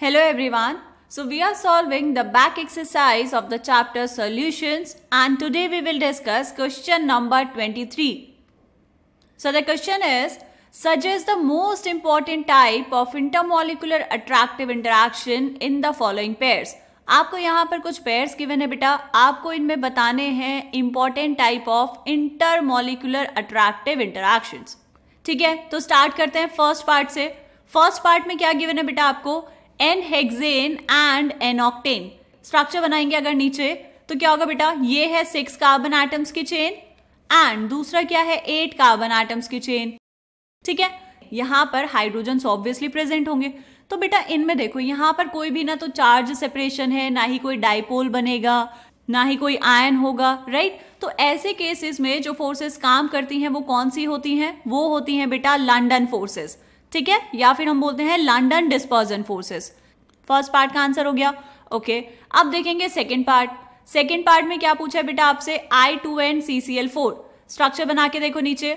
Hello everyone. So we are solving the back exercise of the chapter solutions and today we will discuss question number 23. So the question is, suggest the most important type of intermolecular attractive interaction in the following pairs. आपको यहाँ पर कुछ pairs given है बेटा, आपको इनमें बताने हैं important type of intermolecular attractive interactions. ठीक है, तो स्टार्ट करते हैं फर्स्ट पार्ट से. फर्स्ट पार्ट में क्या गिवन है बेटा आपको, n hexane and n octane. Structure बनाएंगे अगर नीचे तो क्या होगा बेटा, ये है 6 कार्बन एटम्स की चेन एंड दूसरा क्या है 8 कार्बन एटम्स की चेन. ठीक है, यहाँ पर हाइड्रोजन ऑब्वियसली प्रेजेंट होंगे. तो बेटा इनमें देखो यहाँ पर कोई भी ना तो चार्ज सेपरेशन है, ना ही कोई डाइपोल बनेगा, ना ही कोई आयन होगा, राइट. तो ऐसे केसेस में जो फोर्सेस काम करती हैं वो कौन सी होती हैं, वो होती हैं बेटा लंडन फोर्सेस. ठीक है, या फिर हम बोलते हैं London dispersion forces. First part का आंसर हो गया. ओके, अब देखेंगे सेकेंड पार्ट. सेकेंड पार्ट में क्या पूछा है बेटा आपसे, I2N CCl4. स्ट्रक्चर बना के देखो नीचे,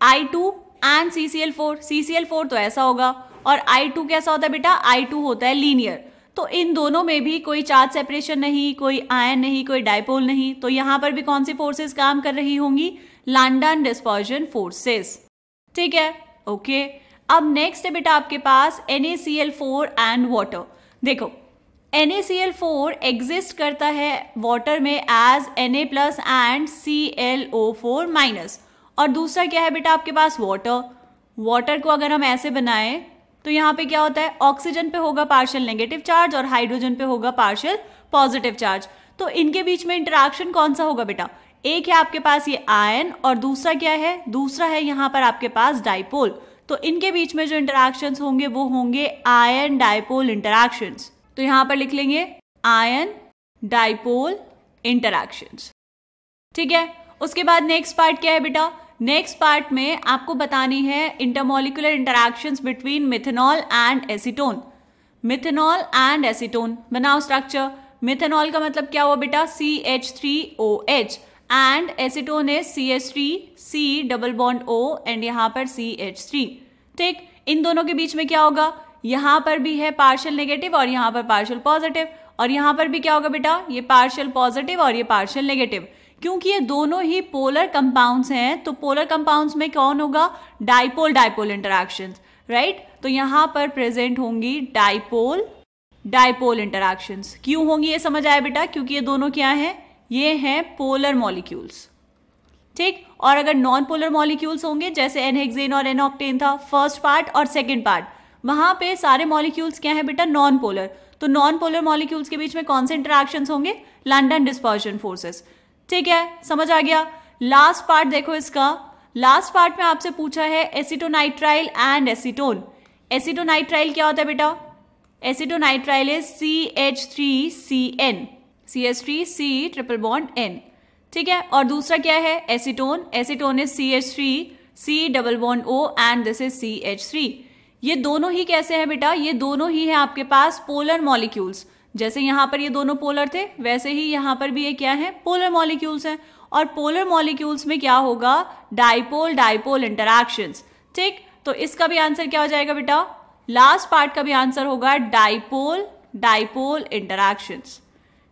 I2 एंड CCl4. CCl4 तो ऐसा होगा और I2 कैसा होता है बेटा, I2 होता है लीनियर. तो इन दोनों में भी कोई चार्ज सेपरेशन नहीं, कोई आयन नहीं, कोई डाइपोल नहीं. तो यहां पर भी कौन सी फोर्सेस काम कर रही होंगी, लंडन डिस्पर्जन फोर्सेस. ठीक है, ओके. अब नेक्स्ट है बेटा आपके पास NaCl4 एंड वाटर. देखो NaCl4 एग्जिस्ट करता है वाटर में एज Na+ एंड ClO4-. और दूसरा क्या है बेटा आपके पास वाटर. वाटर को अगर हम ऐसे बनाएं तो यहाँ पे क्या होता है, ऑक्सीजन पे होगा पार्शियल नेगेटिव चार्ज और हाइड्रोजन पे होगा पार्शियल पॉजिटिव चार्ज. तो इनके बीच में इंटरेक्शन कौन सा होगा बेटा, एक है आपके पास ये आयन और दूसरा क्या है, दूसरा है यहाँ पर आपके पास डाइपोल. तो इनके बीच में जो इंटरेक्शंस होंगे वो होंगे आयन डाइपोल इंटरेक्शंस. तो यहाँ पर लिख लेंगे आयन डाइपोल इंटरेक्शंस. ठीक है, उसके बाद नेक्स्ट पार्ट क्या है बेटा, नेक्स्ट पार्ट में आपको बतानी है intermolecular interactions between methanol and acetone. Methanol and acetone बनाओ स्ट्रक्चर. मिथेनॉल का मतलब क्या हुआ बेटा, CH3OH एंड एसीटोन है CH3 C double bond O and यहाँ पर CH3. ठीक, इन दोनों के बीच में क्या होगा, यहाँ पर भी है पार्शियल नेगेटिव और यहाँ पर पार्शियल पॉजिटिव और यहाँ पर भी क्या होगा बेटा, ये पार्शियल पॉजिटिव और ये पार्शियल नेगेटिव. क्योंकि ये दोनों ही पोलर कंपाउंड्स हैं तो पोलर कंपाउंड्स में कौन होगा, डाइपोल डाइपोल इंटरैक्शंस, राइट. तो यहाँ पर प्रेजेंट होंगी डाइपोल डाइपोल इंटरैक्शंस. क्यों होंगी ये समझ आया बेटा, क्योंकि ये दोनों क्या हैं, ये हैं पोलर मॉलिक्यूल्स. ठीक, और अगर नॉन पोलर मॉलिक्यूल्स होंगे जैसे एन हेक्सेन और एन ऑक्टेन था फर्स्ट पार्ट और सेकेंड पार्ट, वहां पे सारे मॉलिक्यूल्स क्या है बेटा, नॉन पोलर. तो नॉन पोलर मॉलिक्यूल्स के बीच में कौन से इंटरैक्शंस होंगे, लंडन डिस्पर्जन फोर्सेस. ठीक है, समझ आ गया. लास्ट पार्ट देखो इसका. लास्ट पार्ट में आपसे पूछा है एसीटोनाइट्राइल एंड एसीटोन. एसीटोनाइट्राइल क्या होता है बेटा, acetonitrile is CH3CN, CH3C triple bond N. ठीक है, और दूसरा क्या है acetone, acetone is CH3C double bond O and this is CH3. ये दोनों ही कैसे हैं बेटा, ये दोनों ही है आपके पास पोलर मॉलिक्यूल्स. जैसे यहाँ पर ये दोनों पोलर थे वैसे ही यहाँ पर भी ये क्या है, पोलर मॉलिक्यूल्स हैं. और पोलर मॉलिक्यूल्स में क्या होगा, डाइपोल डाइपोल इंटरैक्शंस. ठीक, तो इसका भी आंसर क्या हो जाएगा बेटा, लास्ट पार्ट का भी आंसर होगा डाइपोल डाइपोल इंटरैक्शंस.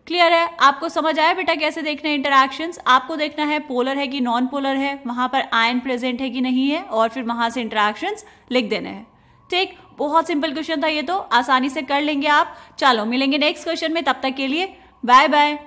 क्लियर है, आपको समझ आया बेटा कैसे देखना है इंटरैक्शंस. आपको देखना है पोलर है कि नॉन पोलर है, वहां पर आयन प्रेजेंट है कि नहीं है और फिर वहां से इंटरैक्शंस लिख देने हैं. ठीक, बहुत सिंपल क्वेश्चन था ये, तो आसानी से कर लेंगे आप. चलो मिलेंगे नेक्स्ट क्वेश्चन में, तब तक के लिए बाय बाय.